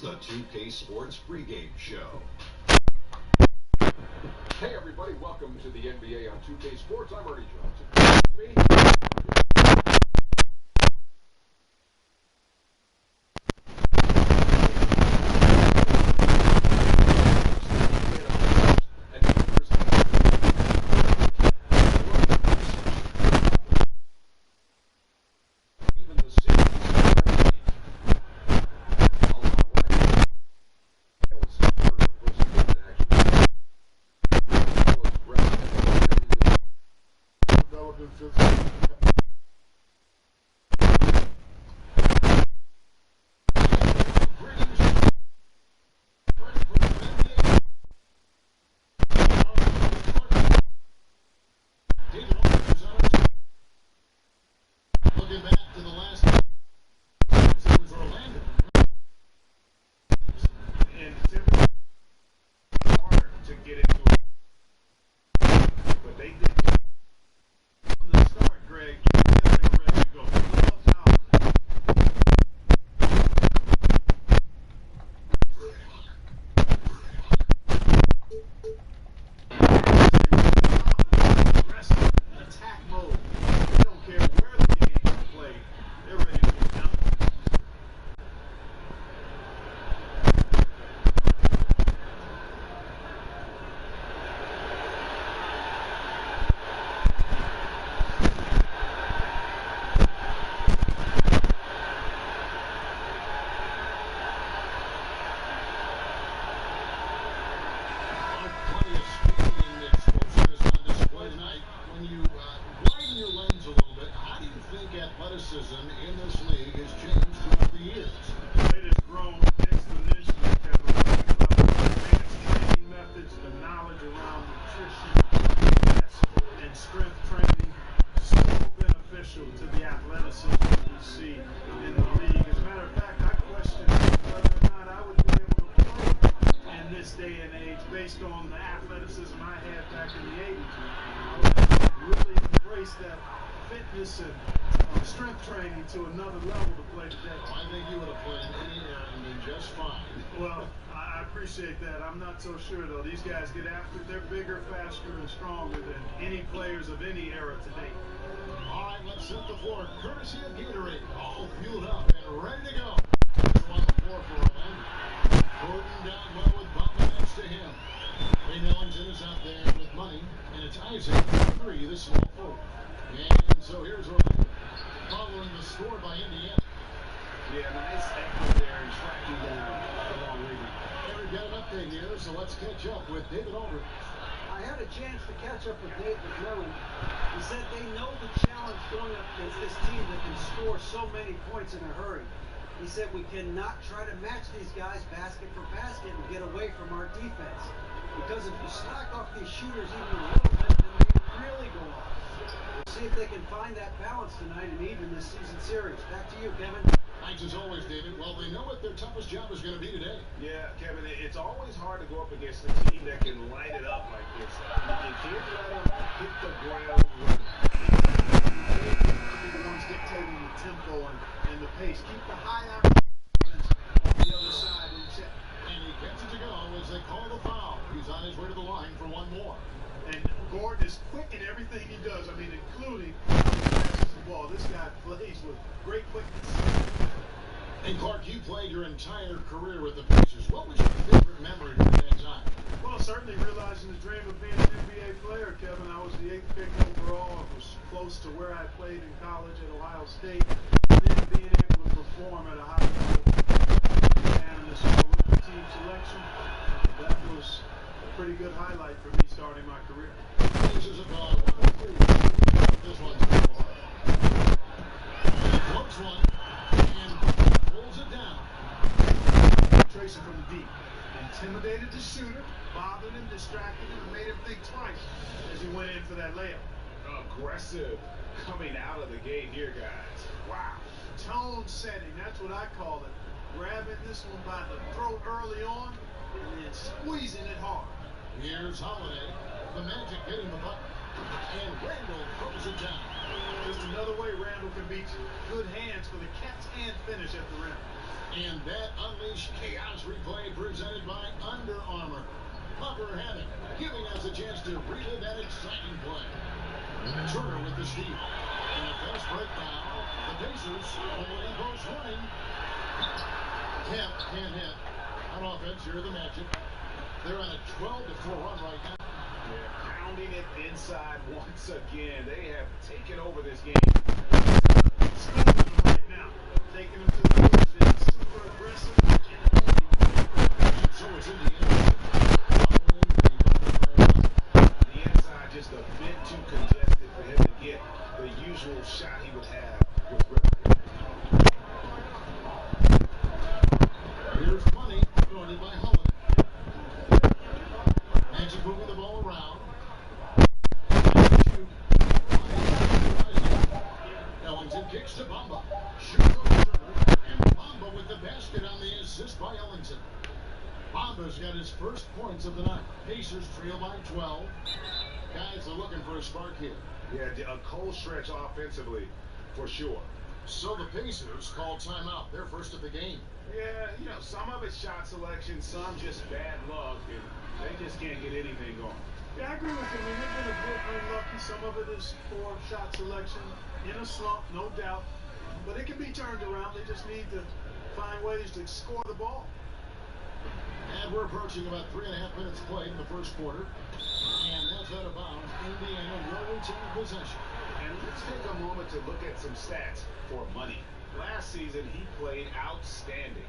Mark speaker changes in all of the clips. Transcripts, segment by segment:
Speaker 1: the 2K Sports pregame show.
Speaker 2: Hey everybody, welcome to the NBA on 2K Sports. I'm Ernie Johnson. Me?
Speaker 3: Athleticism in this league has changed throughout the years.
Speaker 4: It has grown exponentially, Kevin. Advanced training methods, the knowledge around nutrition, fitness, and strength training, so beneficial to the athleticism that we see in the league. As a matter of fact, I question whether or not I would be able to play in this day and age based on the athleticism I had back in the 80s. I would really embrace that fitness and strength training to another level to play today.
Speaker 3: I think you would have played any era and been just fine.
Speaker 4: Well, I appreciate that. I'm not so sure, though. These guys get after it. They're bigger, faster, and stronger than any players of any era today.
Speaker 3: All right, let's set the floor. Courtesy of Gatorade. All fueled up and ready to go. Here's on the floor for Orlando. Gordon down low with Butler next to him. Ray Millington is out there with money, and it's Isaac for three, the small forward. And so here's Orlando, following the score by Indiana.
Speaker 4: Yeah, nice effort there and tracking down the long lead.
Speaker 3: We've got an update here, so let's catch up with David Aldridge.
Speaker 5: I had a chance to catch up with David Lowe. He said they know the challenge going up against this team that can score so many points in a hurry. He said we cannot try to match these guys basket for basket and get away from our defense. Because if you slack off these shooters even a little bit, then they really go off. We'll see if they can find that balance tonight and even this season series. Back to you, Kevin.
Speaker 3: Thanks as always, David. Well, they know what their toughest job is going to be today.
Speaker 6: Yeah, Kevin, it's always hard to go up against a team that can light it up like this. You can't let them hit the ground running.
Speaker 4: They're the ones dictating the tempo and the pace. Keep the high average on the other side in check.
Speaker 3: And he gets it to go as they call the foul. He's on his way to the line for one more.
Speaker 4: And Gordon is quick in everything he does. I mean, including passes the ball. This guy plays with great quickness.
Speaker 3: And Clark, you played your entire career with the Pacers. What was your favorite memory from that time?
Speaker 4: Well, certainly realizing the dream of being an NBA player, Kevin. I was the 8th pick overall. I was close to where I played in college at Ohio State. And then being able to perform at a high level. And this rookie team selection, that was a pretty good highlight for me starting my career.
Speaker 3: This is a ball. This one's too far. Floats one and pulls it down.
Speaker 4: Tracer from the deep. Intimidated the shooter, bothered him, distracted him, and made him think twice as he went in for that layup.
Speaker 6: Aggressive coming out of the gate here, guys. Wow.
Speaker 4: Tone setting, that's what I call it. Grabbing this one by the throat early on and then squeezing it hard.
Speaker 3: Here's Holiday. The Magic hitting the button. And Randall throws it down.
Speaker 4: Just another way Randall can beat you. Good hands for the catch and finish at the rim.
Speaker 3: And that unleashed chaos replay presented by Under Armour. Upper Hammock, giving us a chance to relive that exciting play. Turner with the steal. And a fast break now. The Pacers, Oladipo's running. Can't hit. On offense, here are the Magic. They're on a 12-4 run right now.
Speaker 6: They're pounding it inside once again. They have taken over this game.
Speaker 4: Schooling them right now. Taking them to the edge. They're super aggressive and
Speaker 3: So it's Indiana.
Speaker 6: The inside just a bit too congested for him to get the usual shot he would have with Ripper.
Speaker 3: Here's money guarded by Holiday. Magic moving the ball around. Ellington kicks to Bamba. Shoots over Turner. And Bamba with the basket on the assist by Ellington. Bamba's got his first points of the night. Pacers trail by 12. Guys are looking for a spark here.
Speaker 6: Yeah, a cold stretch offensively, for sure.
Speaker 3: So the Pacers call timeout. They're first of the game.
Speaker 6: Yeah, some of it's shot selection, some just bad luck, and they just can't get anything going.
Speaker 4: Yeah, I agree with you. I mean, they've been a bit unlucky. Some of it is poor shot selection. In a slump, no doubt. But it can be turned around. They just need to find ways to score the ball.
Speaker 3: And we're approaching about 3.5 minutes played in the first quarter. And that's out of bounds. Indiana will retain possession.
Speaker 6: And let's take a moment to look at some stats for money. Last season, he played outstanding.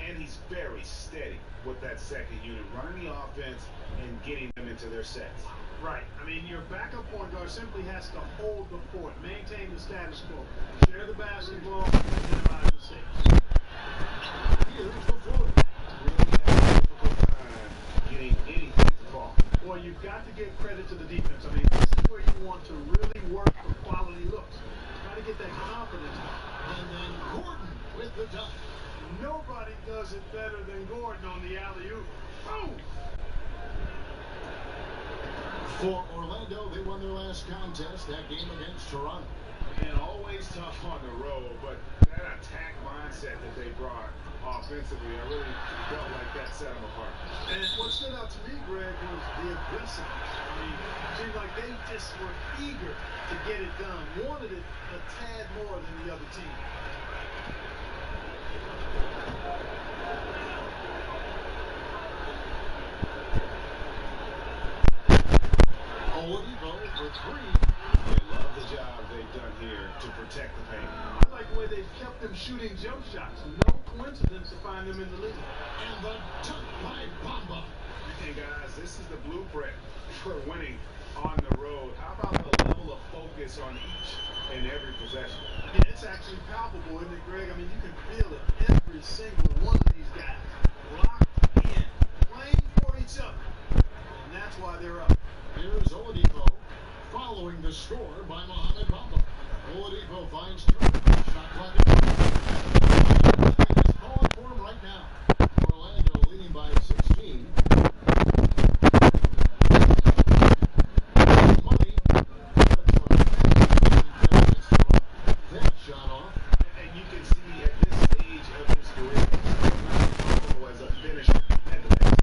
Speaker 6: And he's very steady with that second unit, running the offense and getting them into their sets.
Speaker 4: Right. I mean, your backup point guard simply has to hold the fort, maintain the status quo, share the basketball, and minimize mistakes.
Speaker 3: Here's the floor.
Speaker 6: Really have a difficult time getting anything to fall.
Speaker 4: Boy, you've got to give credit to the defense. I mean, this is where you want to really work for quality looks. Got to get that confidence.
Speaker 3: And then Gordon with the dunk.
Speaker 4: Nobody does it better than Gordon on the alley-oop. Boom!
Speaker 3: For Orlando, they won their last contest, that game against Toronto.
Speaker 6: And always tough on the road, but that attack mindset that they brought offensively, I really felt like that set them apart.
Speaker 4: And what stood out to me, Greg, was the aggressiveness. I mean, it seemed like they just were eager to get it done, wanted it a tad more than the other team.
Speaker 3: Oladipo for three.
Speaker 6: They love the job they've done here to protect the paint.
Speaker 4: I like the way they've kept them shooting jump shots. No coincidence to find them in the league.
Speaker 3: And the dunk by Bamba.
Speaker 6: And guys, this is the blueprint for winning on the road. How about the level of focus on each and every possession?
Speaker 4: Yeah, it's actually palpable, isn't it, Greg? I mean, you can feel it. Every single one of these guys locked in, playing for each other. And that's why they're up.
Speaker 3: Here's Oladipo following the score by Mohamed Bamba. Oladipo finds Turner. Shot clock is calling for him right now. Orlando leading by 16. Money. That shot off.
Speaker 6: And you can see at this stage of his career, Bamba as a finisher at the best.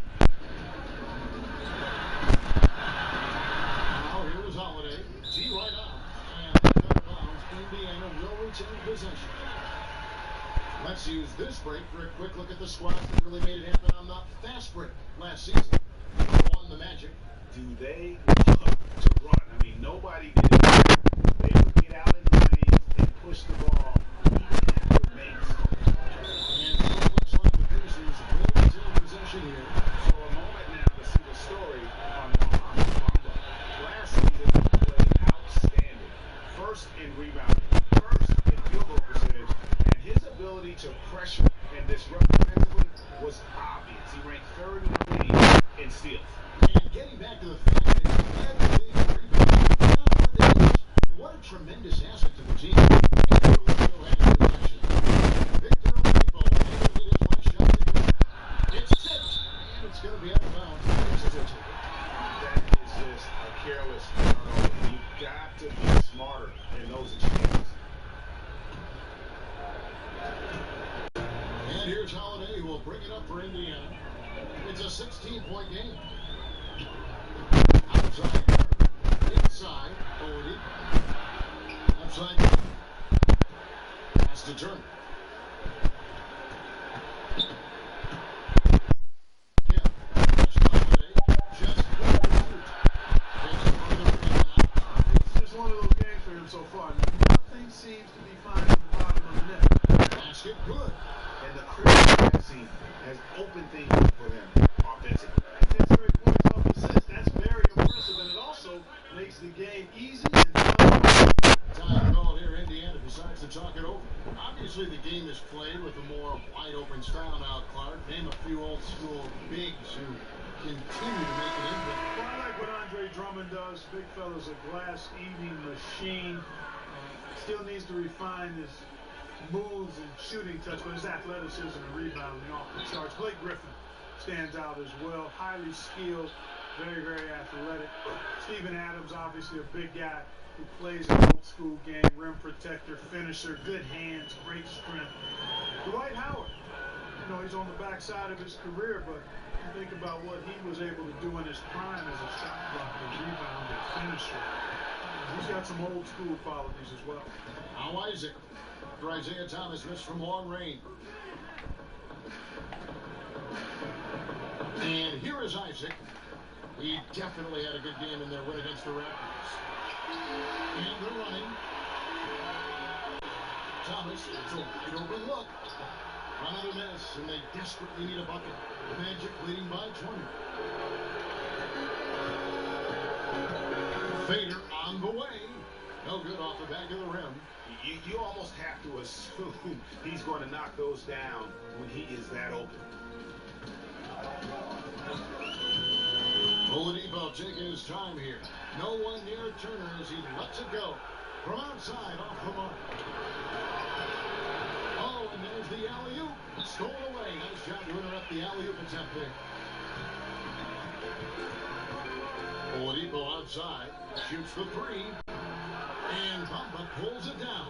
Speaker 3: Now here's Holiday. Tee right out. And out of bounds. Indiana will retain possession. Let's use this break for a quick look at the squad that really made it happen on the fast break last season. Won the Magic.
Speaker 6: Do they love to run? I mean, nobody did it better. They would get out in the lanes and push the ball even after mates.
Speaker 3: And it looks like the Pacers will retain possession here.
Speaker 6: So a moment now to see the story on Mohamed Bamba. Last season, he played outstanding. First in rebounding, first in field goal percentage, and his ability to pressure and disrupt defensively was obvious. He ranked third in the league in steals.
Speaker 3: And getting back to the fact that he led the league in rebounding, now are the Knicks. What a tremendous asset to the team. Orlando has possession. Victor Oladipo able to get his last shot to go. It's tipped, and it's going to be out of bounds.
Speaker 6: That is just a careless turnover. You've got to be smarter in those exchanges.
Speaker 3: here's Holiday, who will bring it up for Indiana. It's a 16-point game. Outside, inside, Oladipo. Outside, pass to Turner. Yeah, just Holiday, just
Speaker 4: It's just one of those games for him so far. Nothing seems to be finding the bottom of the net.
Speaker 3: basket good.
Speaker 6: And the critical passing has opened things up for them offensively.
Speaker 4: 10 straight points off assists. That's very impressive, and it also makes the game easy and fun.
Speaker 3: Time called here. Indiana decides to talk it over. Obviously, the game is played with a more wide-open style now, Clark. Name a few old-school bigs who continue to make an impact.
Speaker 4: Well, I like what Andre Drummond does. Big fella's a glass-eating machine. Still needs to refine his moves and shooting touch, but his athleticism and rebounding off the charts. Blake Griffin stands out as well. Highly skilled, very, very athletic. Steven Adams, obviously a big guy who plays an old-school game. Rim protector, finisher, good hands, great strength. Dwight Howard, you know, he's on the backside of his career, but you think about what he was able to do in his prime as a shot blocker, rebounder, finisher. He's got some old-school qualities as well.
Speaker 3: Now Isaac. After Isaiah Thomas missed from long range. And here is Isaac. He definitely had a good game in their win against the Raptors. And they're running. Thomas, it's a wide open look. Run out of miss, and they desperately need a bucket. Magic leading by 20. Fader on the way. No good off the back of the rim.
Speaker 6: You almost have to assume he's going to knock those down when he is that open.
Speaker 3: Oladipo taking his time here. No one near Turner as he lets it go. From outside, off the mark. Oh, and there's the alley-oop. Stolen away. Nice job to interrupt the alley-oop attempt there. Oladipo outside. Shoots the three. And Bamba pulls it down.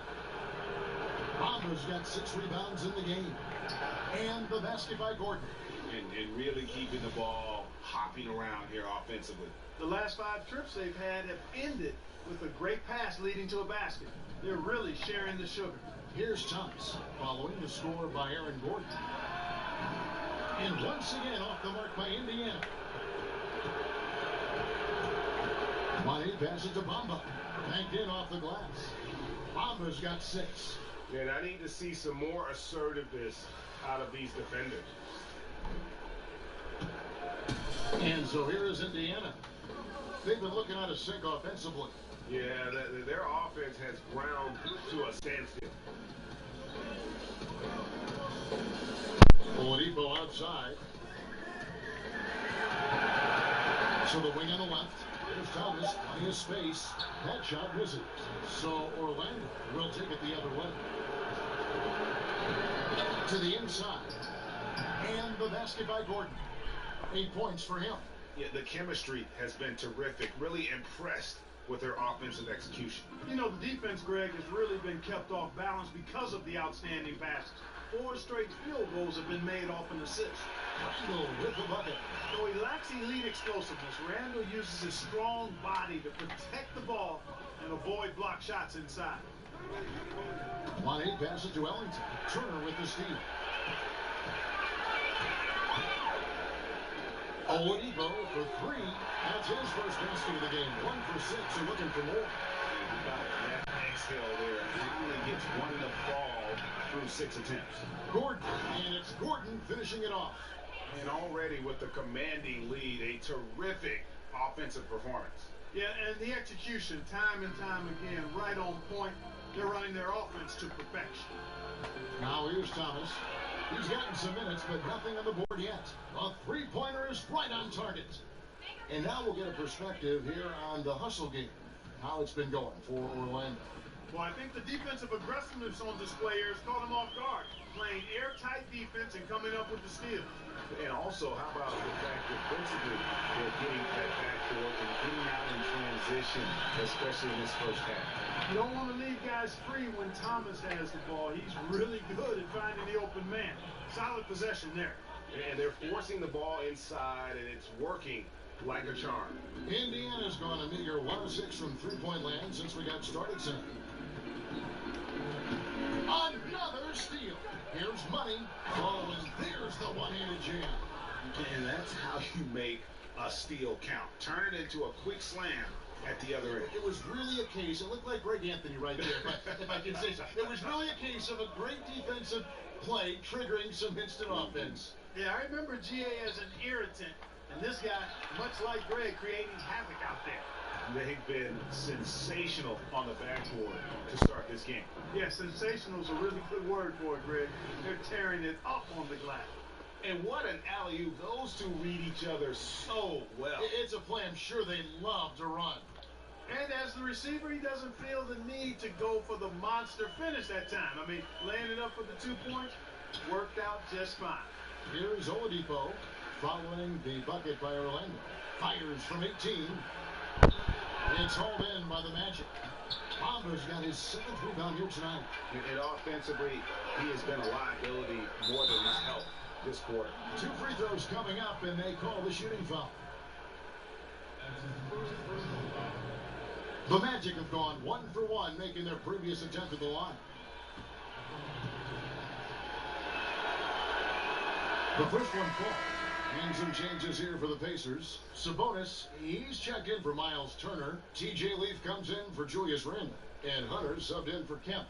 Speaker 3: Bamba's got 6 rebounds in the game. And the basket by Gordon.
Speaker 6: And really keeping the ball hopping around here offensively.
Speaker 4: The last 5 trips they've had have ended with a great pass leading to a basket. They're really sharing the sugar.
Speaker 3: Here's Thomas, following the score by Aaron Gordon. And once again off the mark by Indiana. Money passes to Bamba. Banked in off the glass. Bamba's got 6.
Speaker 6: And I need to see some more assertiveness out of these defenders.
Speaker 3: And so here is Indiana. They've been looking out of sync offensively.
Speaker 6: Yeah, their offense has ground to a standstill.
Speaker 3: Oladipo outside. So the wing on the left. Here's Thomas, plenty of space. That shot misses. So Orlando will take it the other way. To the inside. And the basket by Gordon. 8 points for him.
Speaker 6: Yeah, the chemistry has been terrific. Really impressed with their offensive execution.
Speaker 4: You know, the defense, Greg, has really been kept off balance because of the outstanding passes. 4 straight field goals have been made off an assist.
Speaker 3: Randall with the bucket.
Speaker 4: Though he lacks elite explosiveness, Randall uses his strong body to protect the ball and avoid block shots inside.
Speaker 3: 1-8 pass it to Ellington. Turner with the steal. Oladipo for 3. That's his first basket of the game. 1 for 6 and looking for more.
Speaker 6: That exhale there. He only gets 1 in the ball through 6 attempts.
Speaker 3: Gordon, and it's Gordon finishing it off.
Speaker 6: And already with the commanding lead, a terrific offensive performance.
Speaker 4: Yeah, and the execution, time and time again, right on point. They're running their offense to perfection.
Speaker 3: Now here's Thomas. He's gotten some minutes, but nothing on the board yet. A 3-pointer is right on target. And now we'll get a perspective here on the hustle game. How it's been going for Orlando.
Speaker 4: Well, I think the defensive aggressiveness on display here has caught them off guard. Playing airtight defense and coming up with the steal.
Speaker 6: And also, how about the fact that defensively they're getting that backdoor and getting out in transition, especially in this first half.
Speaker 4: You don't want to leave guys free when Thomas has the ball. He's really good at finding the open man. Solid possession there.
Speaker 6: And they're forcing the ball inside, and it's working like a charm.
Speaker 3: Indiana's gone a meager 1 of 6 from three-point land since we got started tonight. Another steal. Here's money. Oh, and there's the one-handed jam.
Speaker 6: And that's how you make a steal count. Turn it into a quick slam at the other end.
Speaker 3: It was really a case, it looked like Greg Anthony right there, if I can say so. It was really a case of a great defensive play triggering some instant offense.
Speaker 4: Yeah, I remember GA as an irritant, and this guy, much like Greg, creating havoc out there.
Speaker 6: They've been sensational on the backboard to start this game.
Speaker 4: Yeah, sensational is a really good word for it, Greg. They're tearing it up on the glass.
Speaker 6: And what an alley-oop. Those two read each other so well.
Speaker 3: It's a play I'm sure they love to run.
Speaker 4: And as the receiver, he doesn't feel the need to go for the monster finish that time. I mean, laying it up for the 2 points worked out just fine.
Speaker 3: Here's Oladipo following the bucket by Orlando. Fires from 18. It's hauled in by the Magic. Bomber's got his 7th rebound here tonight.
Speaker 6: And offensively, he has been a liability more than his help this quarter.
Speaker 3: 2 free throws coming up, and they call the shooting foul. The Magic have gone 1 for 1, making their previous attempt at the line. The first one called. And some changes here for the Pacers. Sabonis, he's checked in for Miles Turner. TJ Leaf comes in for Julius Randle. And Hunter subbed in for Kemp.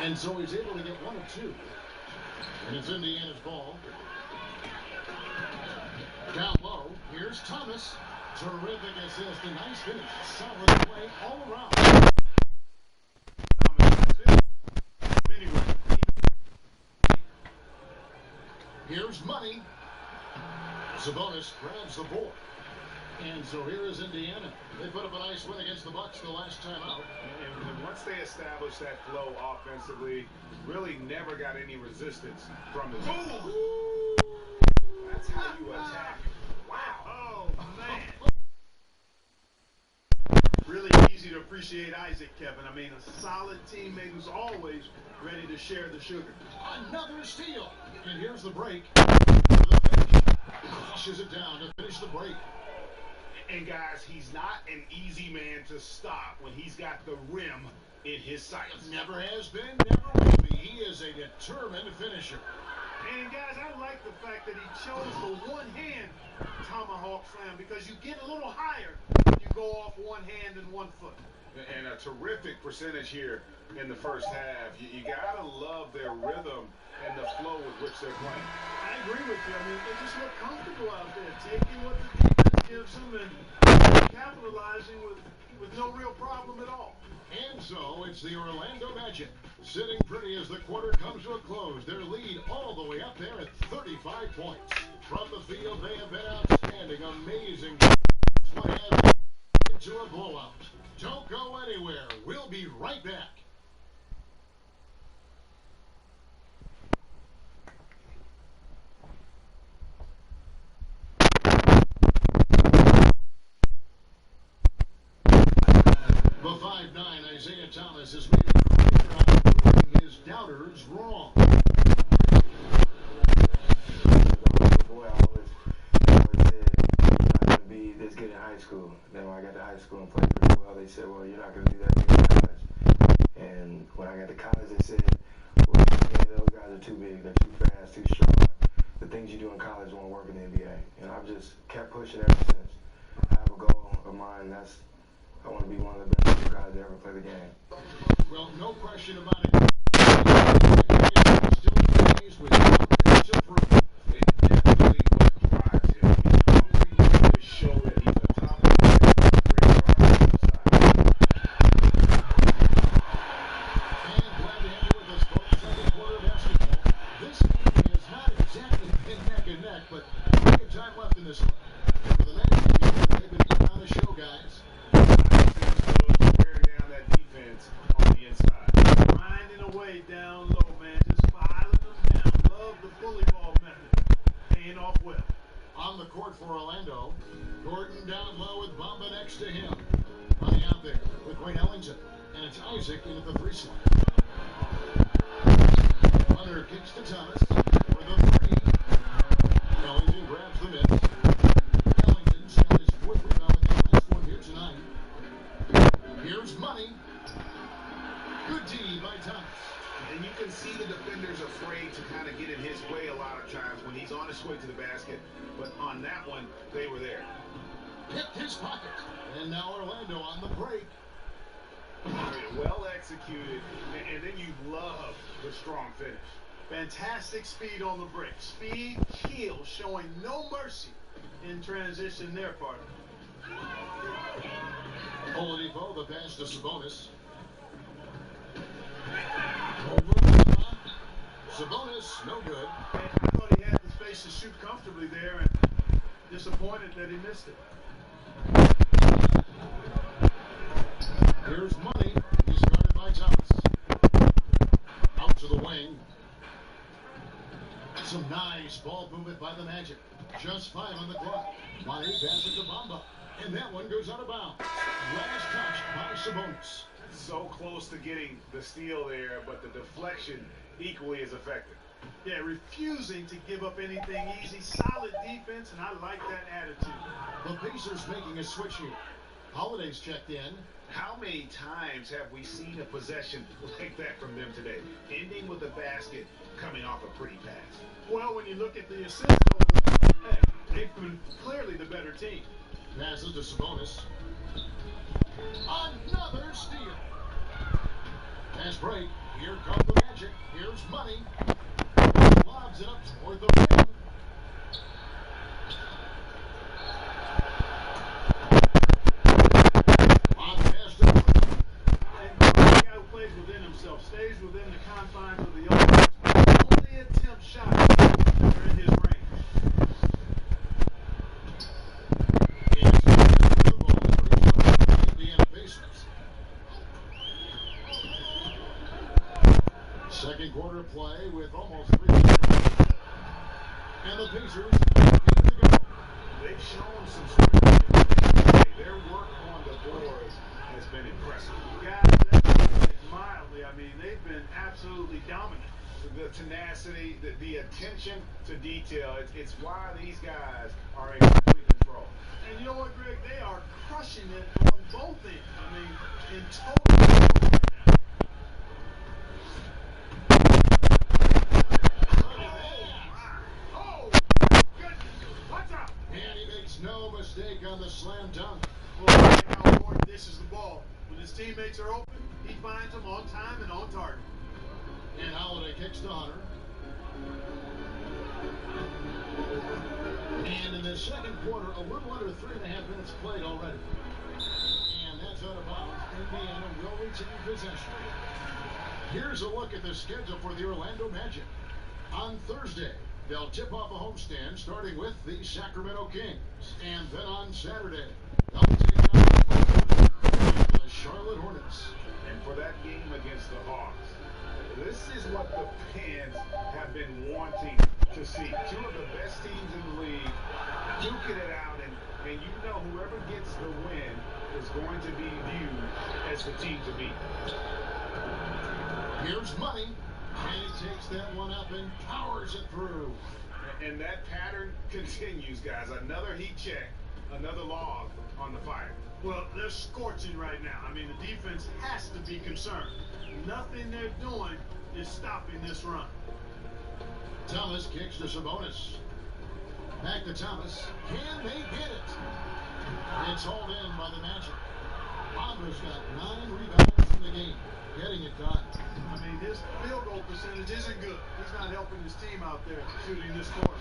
Speaker 3: And so he's able to get 1 of 2. And it's Indiana's ball. Down low, here's Thomas. Terrific assist, a nice finish. Solid play all around. Here's money. Sabonis grabs the board. And so here is Indiana. They put up a nice win against the Bucks the last time out.
Speaker 6: And once they established that flow offensively, really never got any resistance from the team. That's how you attack. Wow.
Speaker 4: Oh, man. Really easy to appreciate Isaac, Kevin. I mean, a solid teammate who's always ready to share the sugar.
Speaker 3: Another steal. And here's the break. Flushes it down to finish the break.
Speaker 6: And guys, he's not an easy man to stop when he's got the rim in his sights.
Speaker 3: Never has been, never will be. He is a determined finisher.
Speaker 4: And guys, I like the fact that he chose the one-hand tomahawk slam because you get a little higher when you go off one hand and 1 foot.
Speaker 6: And a terrific percentage here in the first half. You gotta love their rhythm and the flow with which they're playing.
Speaker 4: I agree with you. I mean, they just look comfortable out there, taking what the defense gives them and capitalizing with no real problem at all.
Speaker 3: And so it's the Orlando Magic sitting pretty as the quarter comes to a close. Their lead all the way up there at 35 points. From the field, they have been outstanding, amazing. What has into a blowout. Don't go anywhere. We'll be right back. The 5'9" Isaiah Thomas has made a career out of proving his doubters wrong.
Speaker 7: Boy, I always said you're not going to be this good in high school. Then when I got to high school and played pretty well, they said, well, you're not going to do that good in college. And when I got to college, they said, well, yeah, those guys are too big. They're too fast, too strong. The things you do in college won't work in the NBA. And I've just kept pushing ever since. I have a goal of mine. I want to be one of the best guys to ever play the game.
Speaker 3: Well, no question about it. Still plays with nothing to prove.
Speaker 6: It definitely drives him. He's hungry to show that he's a top player.
Speaker 3: And glad to have you with us, folks. Second quarter basketball. This game has not exactly been neck and neck, but plenty of time left in this one. For the next few, they've been putting on the show, guys.
Speaker 6: Wearing down that defense on the inside.
Speaker 4: Grinding away down low, man. Just filing them down. Love the bully ball method.
Speaker 3: Gordon down low with Bamba next to him. Running out there with Wayne Ellington. And it's Isaac in at the 3 slot. Hunter kicks to Thomas for the 3. Ellington grabs the miss. Ellington's got his 4th rebound in the last one here tonight. Here's Money. Good D by Thomas.
Speaker 6: And you can see the defenders afraid to kind of get in his way a lot of times when he's on his way to the basket. But on that one, they were there.
Speaker 3: Picked his pocket. And now Orlando on the break.
Speaker 6: Well executed. And then you love the strong finish.
Speaker 4: Fantastic speed on the break. Speed, heel, showing no mercy in transition there, partner.
Speaker 3: Oladipo, the pass to Sabonis. Sabonis, no good.
Speaker 4: I thought he had the space to shoot comfortably there, and disappointed that he missed it.
Speaker 3: Here's Money. He's guarded by Thomas. Out to the wing. Some nice ball movement by the Magic. Just 5 on the clock. Money passes to Bamba. And that one goes out of bounds. Last touch by Sabonis.
Speaker 6: So close to getting the steal there, but the deflection equally as effective.
Speaker 4: Yeah, refusing to give up anything easy. Solid defense, and I like that attitude.
Speaker 3: The Pacers making a switch here. Holiday's checked in.
Speaker 6: How many times have we seen a possession like that from them today? Ending with a basket, coming off a pretty pass.
Speaker 4: Well, when you look at the assist total, hey, they've been clearly the better team.
Speaker 3: Passes to Sabonis. Another steal. Pass break. Here comes the Magic. Here's Money. Lobs it up toward the rim. On pass to Gordon.
Speaker 4: And the guy who plays within himself, stays within the confines of the offense, but only attempts shots that are in his range.
Speaker 3: He's the ball for the Indiana Pacers. Second quarter play with almost 3 minutes. And the Pacers get to go.
Speaker 6: They've shown some strength. Their work on the boards has been impressive.
Speaker 4: Guys, that's mildly, I mean, they've been absolutely dominant.
Speaker 6: The tenacity, the attention to detail, it's why these guys are in complete control.
Speaker 4: And you know what, Greg? They are crushing it on both ends. I mean, in total control right now. Oh, goodness. Watch out.
Speaker 3: And he makes no mistake on the slam dunk.
Speaker 4: Well, I like how important this is the ball. When his teammates are open, he finds them on time and on target.
Speaker 3: And Holiday kicks to Hunter. And in the second quarter, a little under 3.5 minutes played already. And that's out of bounds. Indiana will retain possession. Here's a look at the schedule for the Orlando Magic. On Thursday, they'll tip off a homestand starting with the Sacramento Kings. And then on Saturday, they'll take on the Charlotte Hornets.
Speaker 6: And for that game against the Hawks, this is what the fans have been wanting to see. Two of the best teams in the league duking it out, and you know whoever gets the win is going to be viewed as the team to beat.
Speaker 3: Here's Money, and he takes that one up and powers it through.
Speaker 6: And that pattern continues, guys. Another heat check, another log on the fire.
Speaker 4: Well, they're scorching right now. I mean, the defense has to be concerned. Nothing they're doing is stopping this run.
Speaker 3: Thomas kicks to Sabonis. Back to Thomas. Can they get it? It's hauled in by the Magic. Bamba's got 9 rebounds in the game, getting it done.
Speaker 4: I mean, his field goal percentage isn't good. He's not helping his team out there shooting this quarter.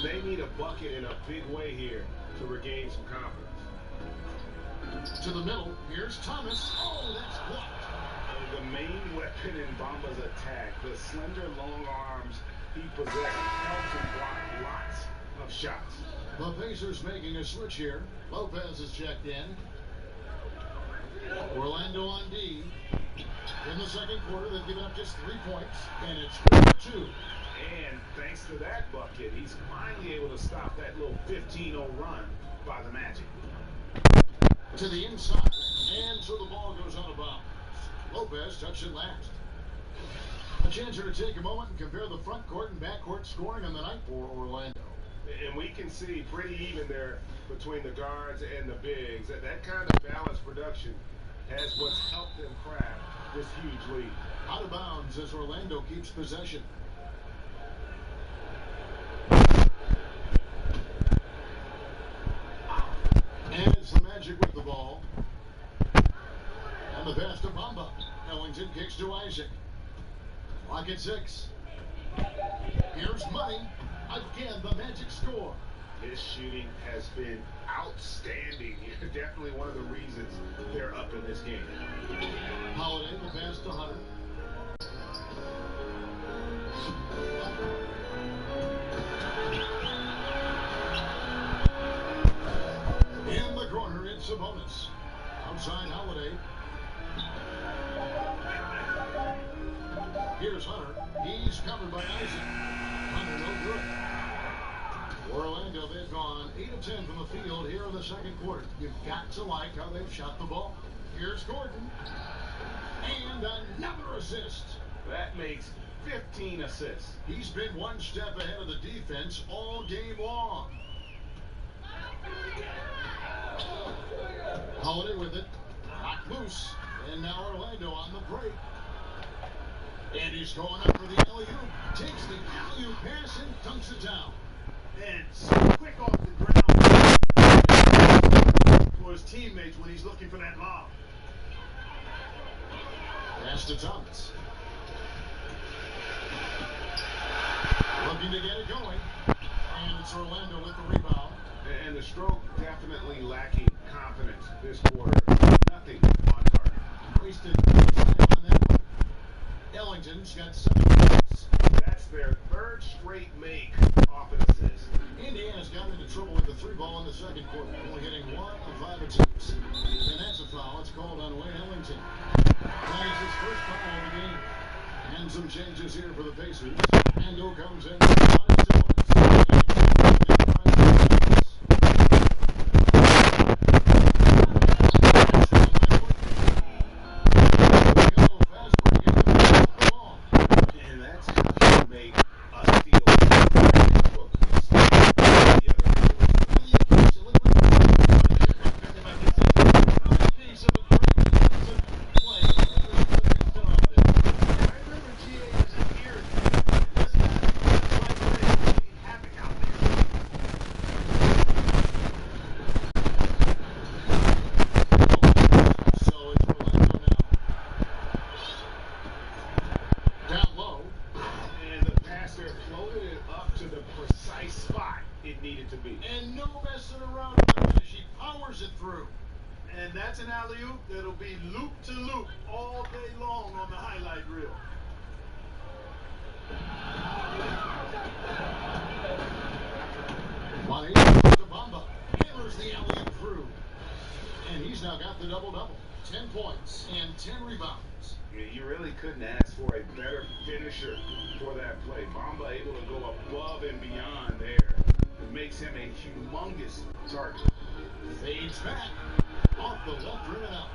Speaker 6: They need a bucket in a big way here to regain some confidence.
Speaker 3: To the middle, here's Thomas. Oh, that's blocked.
Speaker 6: The main weapon in Bamba's attack, the slender, long arms he possesses, helps him block lots of shots.
Speaker 3: The Pacers making a switch here. Lopez is checked in. Orlando on D. In the second quarter, they've given up just 3 points, and it's 4-2.
Speaker 6: And thanks to that bucket, he's finally able to stop that little 15-0 run by the Magic.
Speaker 3: To the inside, and so the ball goes out of bounds. Lopez touched it last. A chance here to take a moment and compare the front court and back court scoring on the night for Orlando.
Speaker 6: And we can see pretty even there between the guards and the bigs. That kind of balanced production has what's helped them craft this huge lead.
Speaker 3: Out of bounds as Orlando keeps possession. And it's the Magic with the ball. And the pass to Bamba. Ellington kicks to Isaac. Lock at 6. Here's Money. Again, the Magic score.
Speaker 6: His shooting has been outstanding. Definitely one of the reasons they're up in this game.
Speaker 3: Holiday, the pass to Hunter. In the corner, it's Sabonis. Outside Holiday. Here's Hunter. He's covered by Isaac. Hunter no good. Orlando, they've gone 8 of 10 from the field here in the second quarter. You've got to like how they've shot the ball. Here's Gordon. And another assist.
Speaker 6: That makes 15 assists.
Speaker 3: He's been one step ahead of the defense all game long. Holiday with it. Knocked loose. And now Orlando on the break. And he's going up for the alley-oop. Takes the alley-oop pass and dunks it down.
Speaker 4: And so quick off the ground for his teammates when he's looking for that lob.
Speaker 3: Pass to Thomas. Looking to get it going. And it's Orlando with the rebound.
Speaker 6: And the stroke definitely lacking confidence this quarter. Nothing on target.
Speaker 3: Wasted time on that one. Ellington's got 7 points.
Speaker 6: That's their third straight make off an assist.
Speaker 3: Indiana's gotten into trouble with the 3 ball in the second quarter, only hitting 1 of 5 attempts. And that's a foul. It's called on Wayne Ellington. That is his first foul of the game. And some changes here for the Pacers. Ando comes in. And no messing around with the finish. He powers it through.
Speaker 4: And that's an alley-oop that'll be loop to loop all day long on the highlight reel.
Speaker 3: Money to Bamba. Hammers the alley-oop through. And he's now got the double-double. 10 points and 10 rebounds.
Speaker 6: You really couldn't ask for a better finisher for that play. Bamba able to go above and beyond there. It makes him a humongous target.
Speaker 3: Fades back. Off the left rim and out.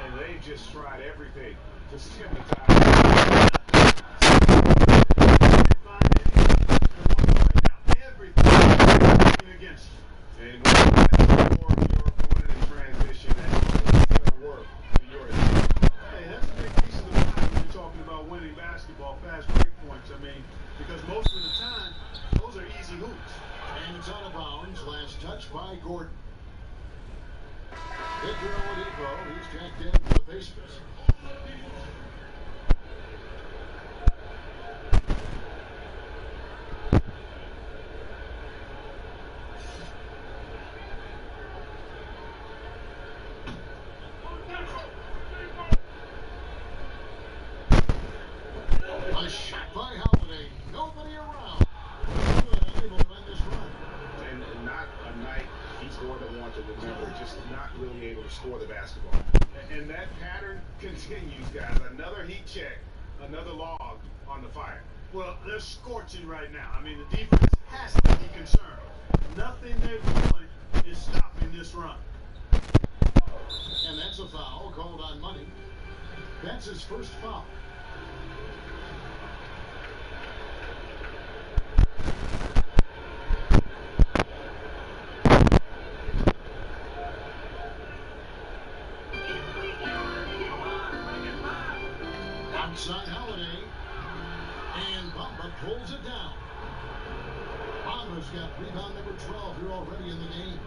Speaker 6: And they've just tried everything to stem the tide.
Speaker 4: Everything against you.
Speaker 6: And when you have to score your opponent in transition, that's going to work to your advantage.
Speaker 4: Hey, that's a big piece of the pie when you're talking about winning basketball, fast break points. I mean, because most of the time, those are easy hoops.
Speaker 3: And it's out of bounds. Last touch by Gordon. Victor Oladipo, he's checked in for the Pacers. A shot by Holiday. Nobody around. Good, unable to end this run.
Speaker 6: And not a night he's going to want to remember, just not really able to score the basketball. And that pattern continues, guys. Another heat check, another log on the fire.
Speaker 4: Well, they're scorching right now. I mean, the defense has to be concerned. Nothing they're doing is stopping this run.
Speaker 3: And that's a foul called on Money. That's his first foul. Outside Holiday. And Bamba pulls it down. Bamba's got rebound number 12 here already in the game.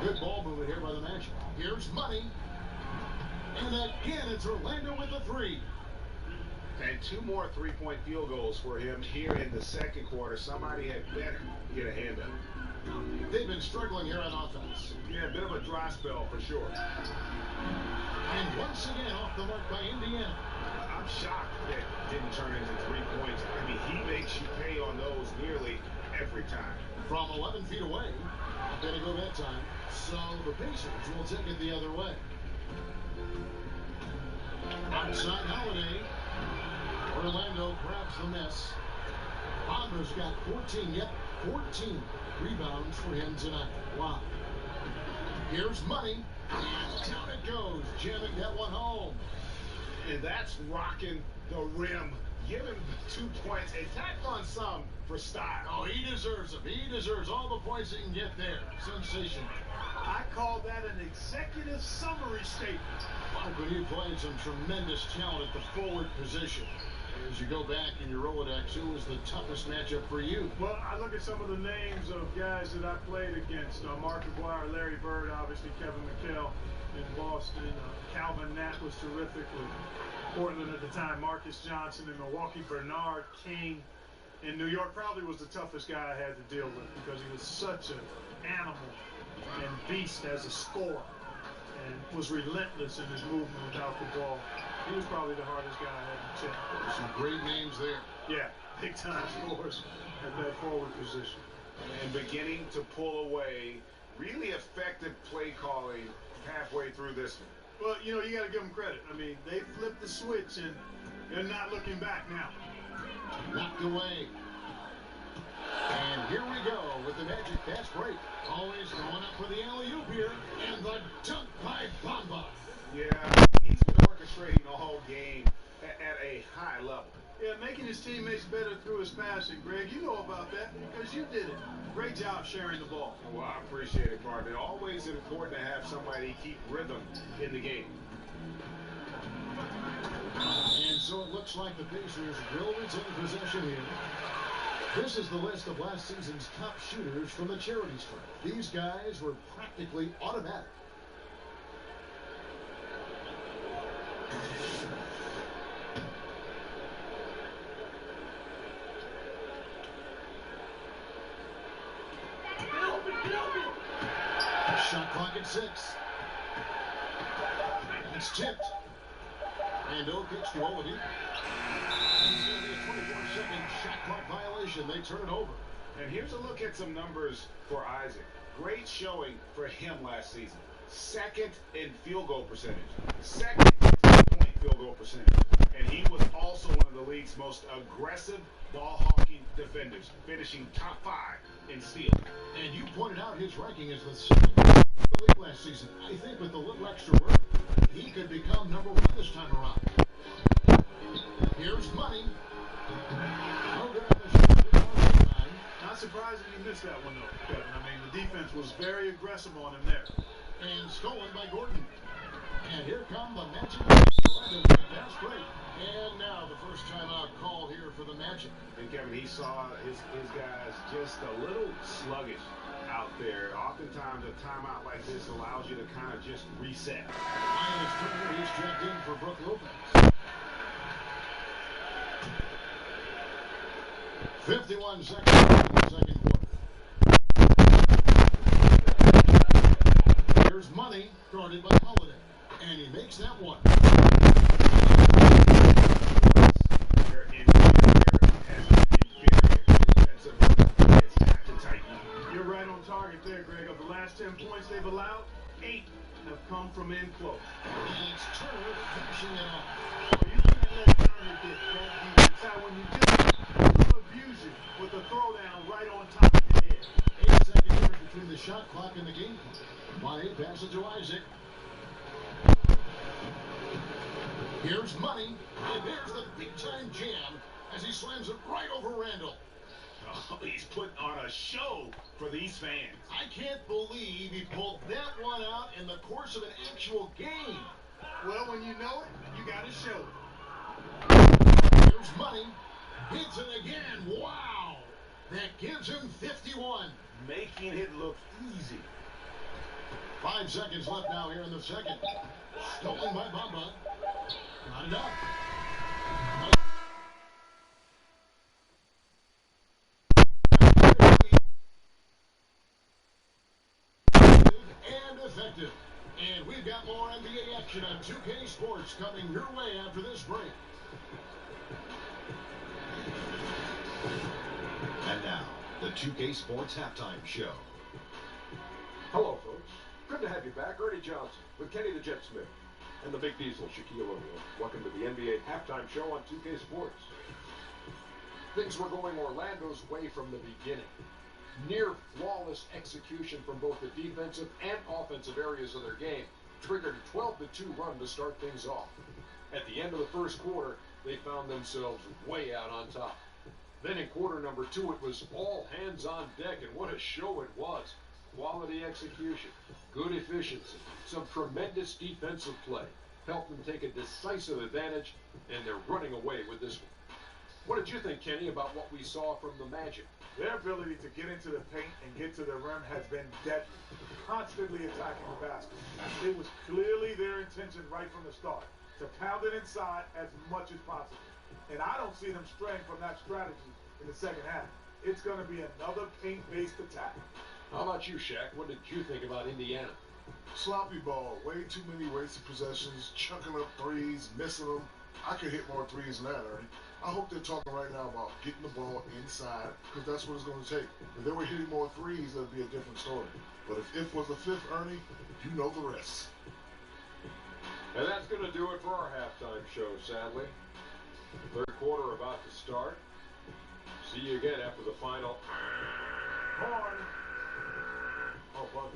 Speaker 3: Good ball movement here by the Magic. Here's Money. And again, it's Orlando with a three.
Speaker 6: And 2 more three-point field goals for him here in the second quarter. Somebody had better get a hand up.
Speaker 3: They've been struggling here on offense.
Speaker 2: Yeah, a bit of a dry spell for sure.
Speaker 3: And once again, off the mark by Indiana.
Speaker 6: I'm shocked that didn't turn into 3 points. I mean, he makes you pay on those nearly every time.
Speaker 3: From 11 feet away, gonna go that time. So the Pacers will take it the other way. Outside Holiday. Orlando grabs the miss. Bamba's got 14, yep, 14 rebounds for him tonight. Wow. Here's Money. And down it goes, jamming that one home.
Speaker 6: And that's rocking the rim. Give him 2 points and tack on some for style.
Speaker 3: Oh, he deserves them. He deserves all the points he can get there. Sensation.
Speaker 4: I call that an executive summary statement.
Speaker 3: But he played some tremendous talent at the forward position. As you go back in your Rolodex, who was the toughest matchup for you?
Speaker 4: Well, I look at some of the names of guys that I played against. Mark McGuire, Larry Bird, obviously Kevin McHale in Boston. Calvin Nat was terrific with Portland at the time. Marcus Johnson in Milwaukee. Bernard King in New York probably was the toughest guy I had to deal with because he was such an animal and beast as a scorer and was relentless in his movement without the ball. He was probably the hardest guy I had to check.
Speaker 3: Some great names there.
Speaker 4: Yeah, big time scores at that forward position.
Speaker 6: And beginning to pull away. Really effective play calling halfway through this one.
Speaker 4: Well, you know, you got to give them credit. I mean, they flipped the switch and they're not looking back now.
Speaker 3: Knocked away. And here we go with the Magic fast break. Always going up for the alley-oop here. And the dunk by Bamba.
Speaker 6: Yeah, he's been orchestrating the whole game at a high level.
Speaker 4: Yeah, making his teammates better through his passing. Greg, you know about that because you did it. Great job sharing the ball.
Speaker 6: Well, I appreciate it, partner. Always important to have somebody keep rhythm in the game.
Speaker 3: And so it looks like the Pacers will retain possession here. This is the list of last season's top shooters from the charity stripe. These guys were practically automatic. Shot clock at 6. It's tipped. And Okic's to Oladipo. It's going to be a 24-second shot clock violation. They turn it over.
Speaker 6: And here's a look at some numbers for Isaac. Great showing for him last season. Second in field goal percentage. Second in three-point field goal percentage. And he was also one of the league's most aggressive ball-hawking defenders, finishing top 5 in steals.
Speaker 3: And you pointed out his ranking as the second in the league last season. I think with a little extra work, he could become number 1 this time around. Here's Money. No good on the shot.
Speaker 4: Not surprising he missed that one, though, Kevin. I mean, the defense was very aggressive on him there.
Speaker 3: And stolen by Gordon. And here come the Magic. Fast break. And now the first timeout called here for the Magic.
Speaker 6: And Kevin, he saw his guys just a little sluggish out there. Oftentimes a timeout like this allows you to kind of just reset.
Speaker 3: Myers Turner, he's checked in for Brook Lopez. 51 seconds in the second quarter. Here's Money, guarded by Holiday. And he makes that one.
Speaker 6: Their interior has inferior defensive. It's got to tighten up.
Speaker 4: You're right on target there, Greg. Of the last 10 points they've allowed, 8 have come from in close.
Speaker 3: And it's Turner finishing it off.
Speaker 4: So you can't let Turner get that defense how when you do it, he'll abuse you with a throwdown right on top of your head.
Speaker 3: 8-second difference between the shot clock and the game clock. Money passes to Isaac. Here's Money, and there's the big-time jam as he slams it right over Randall.
Speaker 6: Oh, he's putting on a show for these fans.
Speaker 3: I can't believe he pulled that one out in the course of an actual game.
Speaker 4: Well, when you know it, you got to show it.
Speaker 3: Here's Money. Hits it again. Wow. That gives him 51.
Speaker 6: Making it look easy.
Speaker 3: 5 seconds left now here in the second. Stolen by Bamba. Not enough. And effective. And we've got more NBA action on 2K Sports coming your way after this break.
Speaker 1: And now, the 2K Sports Halftime Show.
Speaker 2: Hello, folks. Good to have you back. Ernie Johnson with Kenny the Jet Smith and the Big Diesel, Shaquille O'Neal. Welcome to the NBA Halftime Show on 2K Sports. Things were going Orlando's way from the beginning. Near flawless execution from both the defensive and offensive areas of their game triggered a 12-2 run to start things off. At the end of the first quarter, they found themselves way out on top. Then in quarter number 2, it was all hands on deck, and what a show it was. Quality execution, good efficiency, some tremendous defensive play helped them take a decisive advantage, and they're running away with this one. What did you think, Kenny, about what we saw from the Magic?
Speaker 4: Their ability to get into the paint and get to the rim has been deadly, constantly attacking the basket. It was clearly their intention right from the start to pound it inside as much as possible. And I don't see them straying from that strategy in the second half. It's going to be another paint-based attack.
Speaker 2: How about you, Shaq? What did you think about Indiana?
Speaker 8: Sloppy ball, way too many wasted possessions, chucking up threes, missing them. I could hit more threes than that, Ernie. I hope they're talking right now about getting the ball inside, because that's what it's going to take. If they were hitting more threes, that would be a different story. But if was the fifth, Ernie, you know the rest.
Speaker 2: And that's going to do it for our halftime show, sadly. Third quarter about to start. See you again after the final.
Speaker 4: Horn.
Speaker 2: Oh, bug.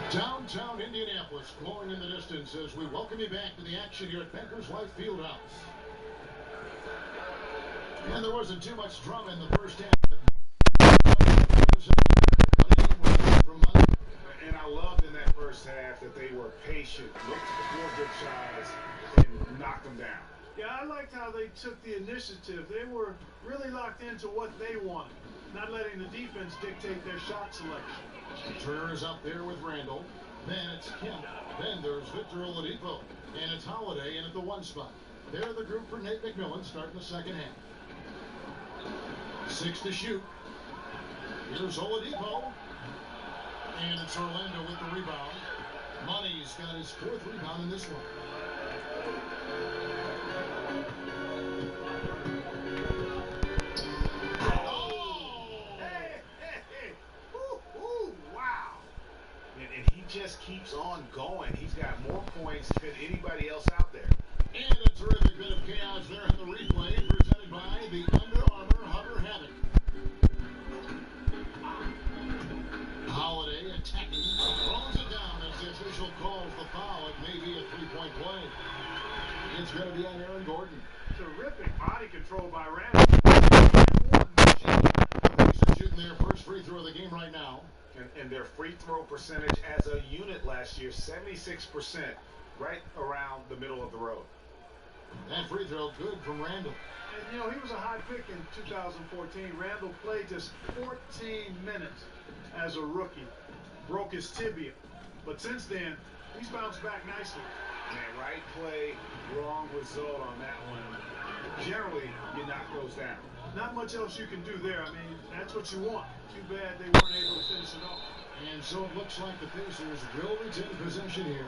Speaker 3: Downtown Indianapolis flowing in the distance as we welcome you back to the action here at Bankers Life Fieldhouse. And there wasn't too much drama in the first half.
Speaker 6: And I loved in that first half that they were patient, looked for good shots, and knocked them down.
Speaker 4: Yeah, I liked how they took the initiative. They were really locked into what they wanted, not letting the defense dictate their shot selection.
Speaker 3: Turner is up there with Randall. Then it's Kemp. Then there's Victor Oladipo. And it's Holiday in at the 1 spot. They're the group for Nate McMillan starting the second half. 6 to shoot. Here's Oladipo. And it's Orlando with the rebound. Money's got his 4th rebound in this one.
Speaker 6: And he just keeps on going. He's got more points than anybody else out there.
Speaker 3: And a terrific bit of chaos there in the replay presented by the Under Armour Hover Havoc. Holiday attacking, throws it down as the official calls the foul. It may be a 3-point play. It's going to be on Aaron Gordon.
Speaker 4: Terrific body control by Randall.
Speaker 3: He's shooting their first free throw of the game right now.
Speaker 6: And their free throw percentage as a unit last year, 76%, right around the middle of the road.
Speaker 3: That free throw good from Randall.
Speaker 4: And, you know, he was a high pick in 2014. Randall played just 14 minutes as a rookie. Broke his tibia. But since then, he's bounced back nicely.
Speaker 6: Man, right play, wrong result on that one. Generally, you knock those down.
Speaker 4: Not much else you can do there. I mean, that's what you want. Too bad they weren't able to finish it off.
Speaker 3: And so it looks like the Pacers will retain possession here.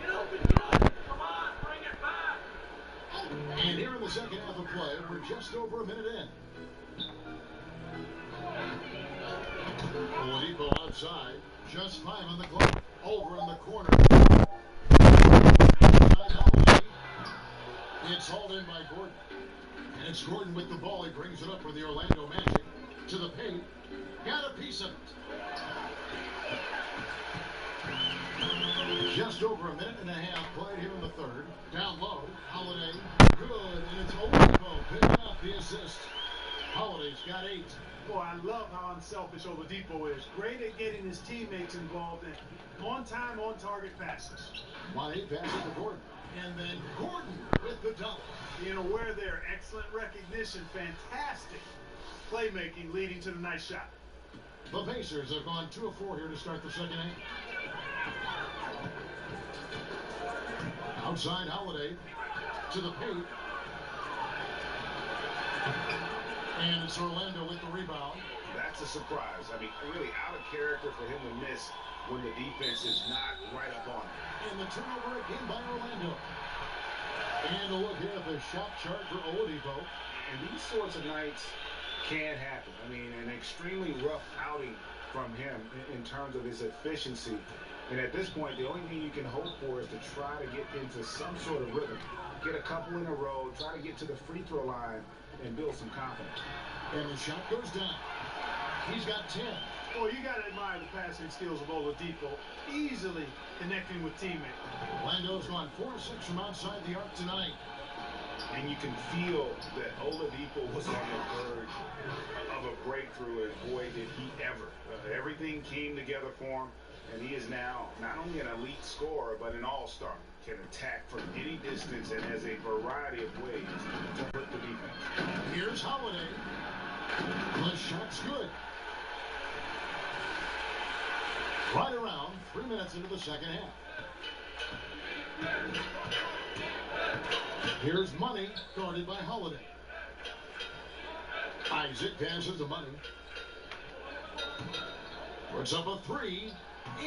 Speaker 9: Get open, get open. Come on, bring it back.
Speaker 3: over a minute in. Oladipo outside. Just 5 on the clock. Over in the corner. It's hauled in by Gordon. And it's Gordon with the ball. He brings it up for the Orlando Magic. To the paint. Got a piece of it. Just over a minute and a half played here in the third. Down low. Holiday. Good. And it's Oladipo picking up the assist. Holiday's got 8.
Speaker 4: Boy, I love how unselfish Oladipo is. Great at getting his teammates involved in on-time, on-target passes.
Speaker 3: 1-8 passes to Gordon. And then Gordon with the dunk.
Speaker 4: Being aware there, excellent recognition, fantastic playmaking leading to the nice shot.
Speaker 3: The Pacers have gone 2 of 4 here to start the second half. Outside Holiday to the paint. And it's Orlando with the rebound.
Speaker 6: That's a surprise. I mean, really out of character for him to miss when the defense is not right up on him.
Speaker 3: And the turnover again by Orlando. And a look here at the shot chart for Oladipo.
Speaker 6: And these sorts of nights can happen. I mean, an extremely rough outing from him in terms of his efficiency. And at this point, the only thing you can hope for is to try to get into some sort of rhythm. Get a couple in a row, try to get to the free throw line, and build some confidence.
Speaker 3: And the shot goes down. He's got 10.
Speaker 4: Boy, you got to admire the passing skills of Oladipo. Easily connecting with teammates.
Speaker 3: Orlando's gone 4 of 6 from outside the arc tonight.
Speaker 6: And you can feel that Oladipo was on the verge of a breakthrough, and boy, did he ever. Everything came together for him, and he is now not only an elite scorer, but an all-star. Can attack from any distance and has a variety of ways to hurt the defense.
Speaker 3: Here's Holiday. The shot's good. Right around 3 minutes into the second half. Here's Money, guarded by Holiday. Isaac passes to Money. Puts up a 3.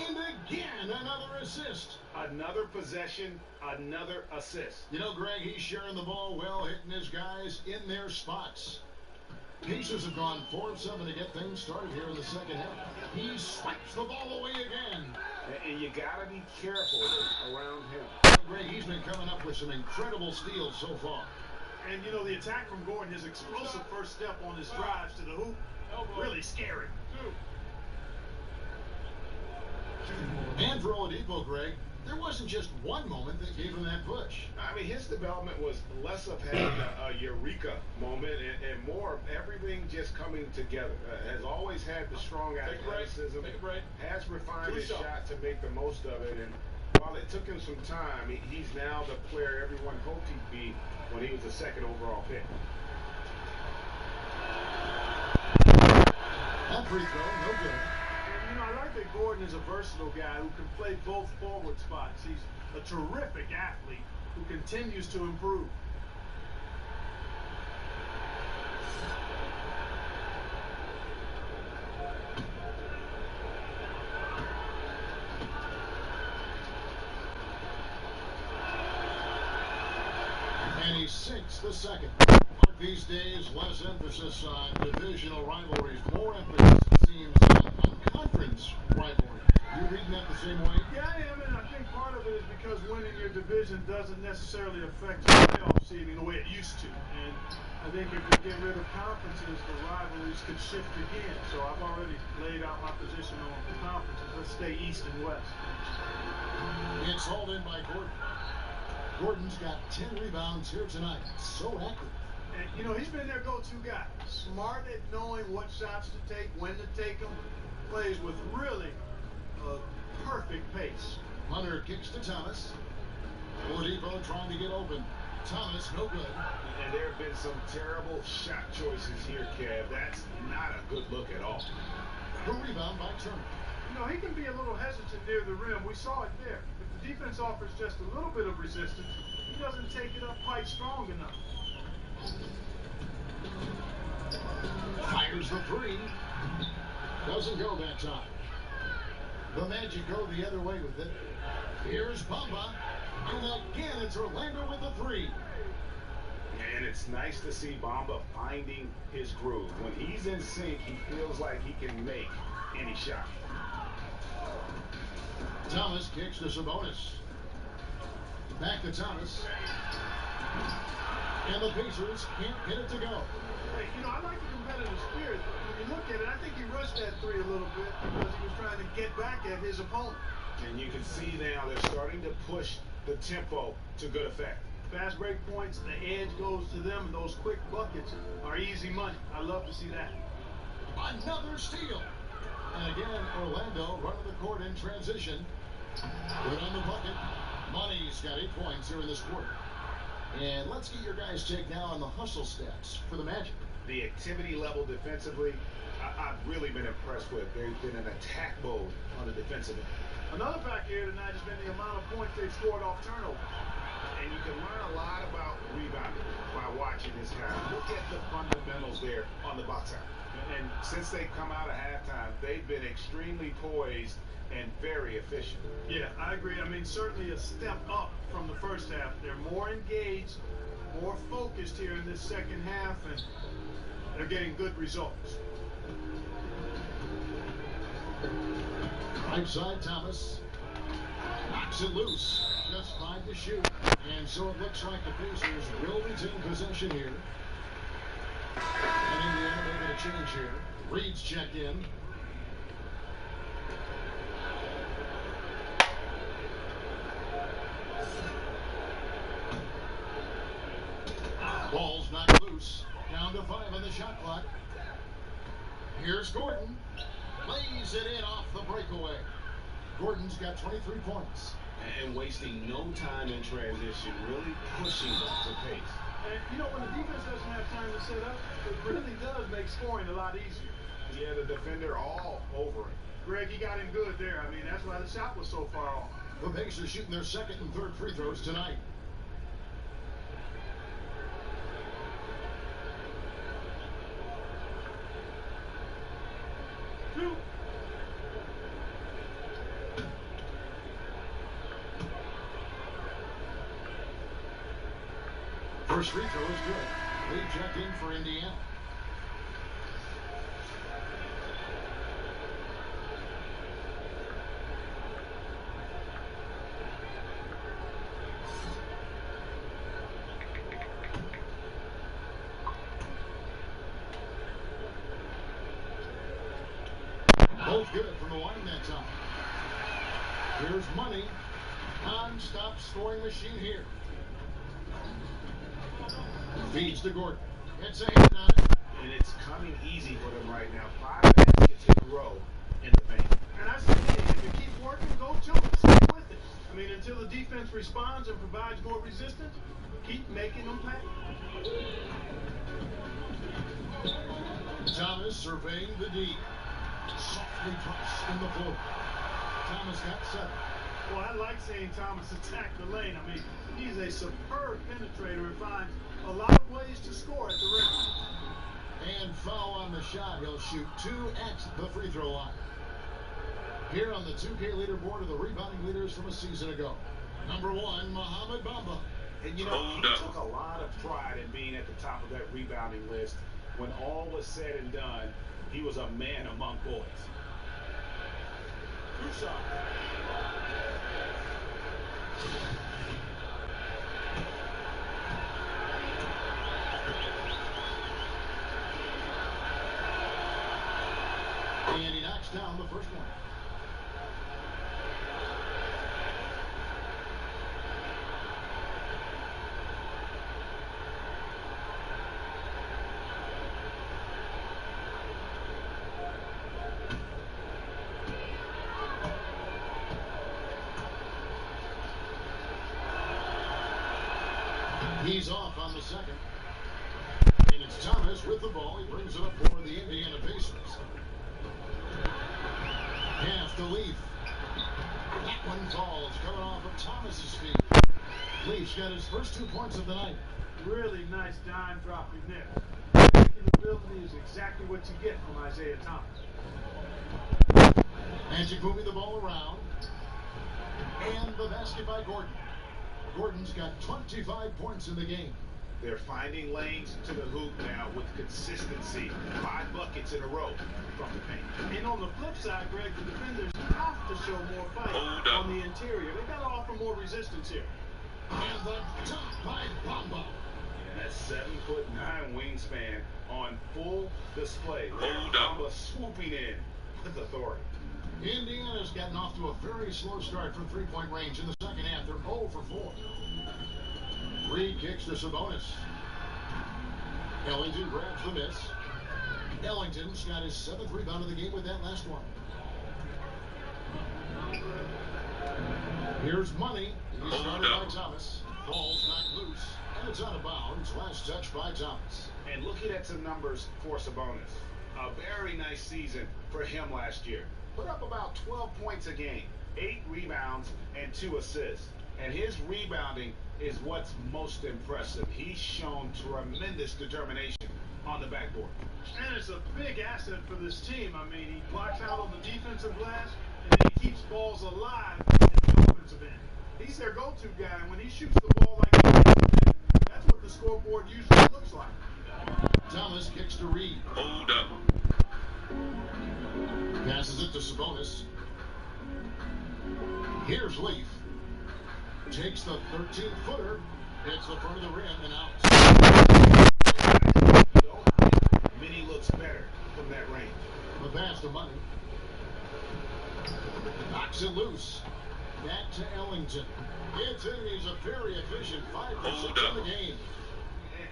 Speaker 3: And again, another assist.
Speaker 6: Another possession, another assist.
Speaker 3: You know, Greg, he's sharing the ball well, hitting his guys in their spots. Pacers have gone 4 of 7 to get things started here in the second half. He swipes the ball away again.
Speaker 6: And you got to be careful around him.
Speaker 3: Greg, he's been coming up with some incredible steals so far.
Speaker 4: And, you know, the attack from Gordon, his explosive first step on his drives to the hoop, really scary.
Speaker 3: And for Oladipo, Greg, there wasn't just one moment that gave him that push.
Speaker 6: I mean, his development was less of having a eureka moment and more of everything just coming together. Has always had the strong athleticism, has refined his shot to make the most of it. And while it took him some time, he's now the player everyone hoped he'd be when he was the second overall pick.
Speaker 3: That free throw, no good.
Speaker 4: You know, I like that Gordon is a versatile guy who can play both forward spots. He's a terrific athlete who continues to improve.
Speaker 3: And he sinks the second. These days, less emphasis on divisional rivalries, more emphasis, it seems, on conference rivalries. You reading that the same way?
Speaker 4: Yeah, I am, and I think part of it is because winning your division doesn't necessarily affect your playoff seeding the way it used to. And I think if we get rid of conferences, the rivalries could shift again. So I've already laid out my position on the conferences. Let's stay East and West.
Speaker 3: It's hauled in by Gordon. Gordon's got 10 rebounds here tonight. So accurate.
Speaker 4: And, you know, he's been their go-to guy. Smart at knowing what shots to take, when to take them. Plays with really a perfect pace.
Speaker 3: Hunter kicks to Thomas. Oladipo trying to get open. Thomas, no good.
Speaker 6: And there have been some terrible shot choices here, Kev. That's not a good look at all.
Speaker 3: The rebound by Turner.
Speaker 4: You know, he can be a little hesitant near the rim. We saw it there. If the defense offers just a little bit of resistance, he doesn't take it up quite strong enough.
Speaker 3: Fires the 3. Doesn't go that time. The Magic go the other way with it. Here's Bamba. And again, it's Orlando with the 3.
Speaker 6: And And it's nice to see Bamba finding his groove. When he's in sync, he feels like he can make any shot.
Speaker 3: Thomas kicks to Sabonis. Back to Thomas. And the Pacers can't get it to go.
Speaker 4: Hey, you know, I like the competitive spirit. When you look at it, I think he rushed that three a little bit because he was trying to get back at his opponent.
Speaker 6: And you can see now they're starting to push the tempo to good effect.
Speaker 4: Fast break points, the edge goes to them, and those quick buckets are easy money. I love to see that.
Speaker 3: Another steal. And again, Orlando running the court in transition. Good on the bucket. Money's got 8 points here in this quarter. And let's get your guys' take now on the hustle stats for the Magic.
Speaker 6: The activity level defensively, I've really been impressed with. They've been in attack mode on the defensive end.
Speaker 4: Another factor here tonight has been the amount of points they've scored off turnover.
Speaker 6: And you can learn a lot about rebounding by watching this guy. Look at the fundamentals there on the box out. And since they've come out of halftime, they've been extremely poised and very efficient.
Speaker 4: Yeah, I agree. I mean, certainly a step up from the first half. They're more engaged, more focused here in this second half, and they're getting good results.
Speaker 3: Right side, Thomas knocks it loose. Just 5 to shoot. And so it looks like the Pacers will retain possession here. And Indiana making a change here. Reed's checked in. Ball's knocked loose. Down to 5 on the shot clock. Here's Gordon. Lays it in off the breakaway. Gordon's got 23 points.
Speaker 6: And wasting no time in transition, really pushing the pace.
Speaker 4: And, you know, when the defense doesn't have time to set up, it really does make scoring a lot easier.
Speaker 6: Yeah, the defender all over it.
Speaker 4: Greg, he got him good there. I mean, that's why the shot was so far off.
Speaker 3: The Pacers shooting their second and third free throws tonight.
Speaker 4: Two.
Speaker 3: First free throw is good. Lee checked in for Indiana. Both good from the line that time. Here's Money. Non-stop scoring machine here. Feeds to Gordon. It's a hit on it.
Speaker 6: And it's coming easy for them right now. 5 baskets in a row in the paint.
Speaker 4: And I say, hey, if it keeps working, go to it. Stick with it. I mean, until the defense responds and provides more resistance, keep making them pay.
Speaker 3: Thomas surveying the D. Softly pressed in the floor. Thomas got 7.
Speaker 4: Well, I like seeing Thomas attack the lane. I mean, he's a superb penetrator and finds a lot of ways to score at the rim.
Speaker 3: And foul on the shot. He'll shoot 2 at the free throw line. Here on the 2K leaderboard are the rebounding leaders from a season ago. Number 1, Mohamed Bamba.
Speaker 6: And you know, he took a lot of pride in being at the top of that rebounding list. When all was said and done, he was a man among boys.
Speaker 4: Broussard.
Speaker 3: And he knocks down the first one. He's off on the second. And it's Thomas with the ball. He brings it up for the Indiana Pacers. Half to Leaf. That one falls, coming off of Thomas's feet. Leaf's got his first 2 points of the night.
Speaker 4: Really nice dime dropping there. Making ability is exactly what you get from Isaiah Thomas.
Speaker 3: Magic moving the ball around. And the basket by Gordon. Gordon's got 25 points in the game.
Speaker 6: They're finding lanes to the hoop now with consistency. 5 buckets in a row from the paint.
Speaker 4: And on the flip side, Greg, the defenders have to show more fight on the interior. They got to offer more resistance here.
Speaker 3: And the dunk by Bamba.
Speaker 6: Yeah, that 7'9" wingspan on full display. Bamba swooping in with authority.
Speaker 3: Indiana's gotten off to a very slow start from three-point range in the second half. They're 0 for 4. Reed kicks to Sabonis. Ellington grabs the miss. Ellington's got his 7th rebound of the game with that last one. Here's Money. He's started by Thomas. Ball's knocked loose, and it's out of bounds. Last touch by Thomas.
Speaker 6: And looking at some numbers for Sabonis. A very nice season for him last year. Put up about 12 points a game, 8 rebounds, and 2 assists. And his rebounding is what's most impressive. He's shown tremendous determination on the backboard.
Speaker 4: And it's a big asset for this team. I mean, he blocks out on the defensive glass, and then he keeps balls alive in the offensive end. He's their go-to guy, and when he shoots the ball like that, that's what the scoreboard usually looks like.
Speaker 3: Thomas kicks to Reed.
Speaker 9: Hold up.
Speaker 3: Passes it to Sabonis. Here's Leaf. Takes the 13-footer. Hits the front of the rim and out.
Speaker 6: Minnie looks better from that range.
Speaker 3: The pass to Money. Knocks it loose. Back to Ellington. Gets in. He's a very efficient 5 for 6 in the game.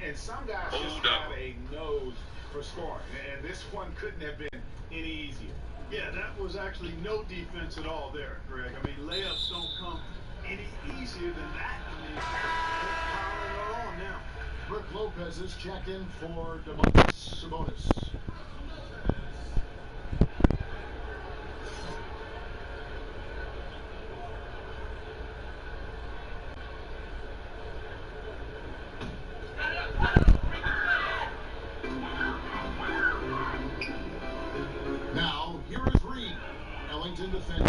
Speaker 6: And some guys just have a nose for scoring. And this one couldn't have been any easier.
Speaker 4: Yeah, that was actually no defense at all there, Greg. I mean, layups don't come any easier than that. I mean, they're piling it on now.
Speaker 3: Brook Lopez is checked in for Domantas Sabonis. Now, here is Reed. Ellington defending.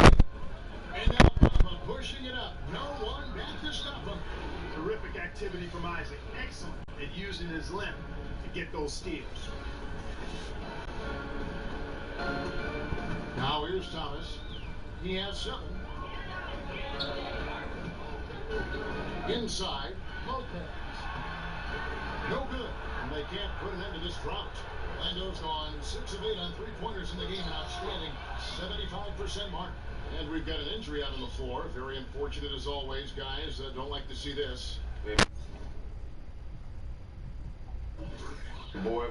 Speaker 3: And now Bamba pushing it up. No one back to stop him.
Speaker 4: Terrific activity from Isaac. Excellent at using his length to get those steals.
Speaker 3: Now here's Thomas. He has 7. Inside, Lopez. No good. And they can't put an end to this drought. Orlando's gone 6 of 8 on 3-pointers in the game. An outstanding 75% mark. And we've got an injury out on the floor. Very unfortunate as always, guys. Don't like to see this.
Speaker 7: Boy,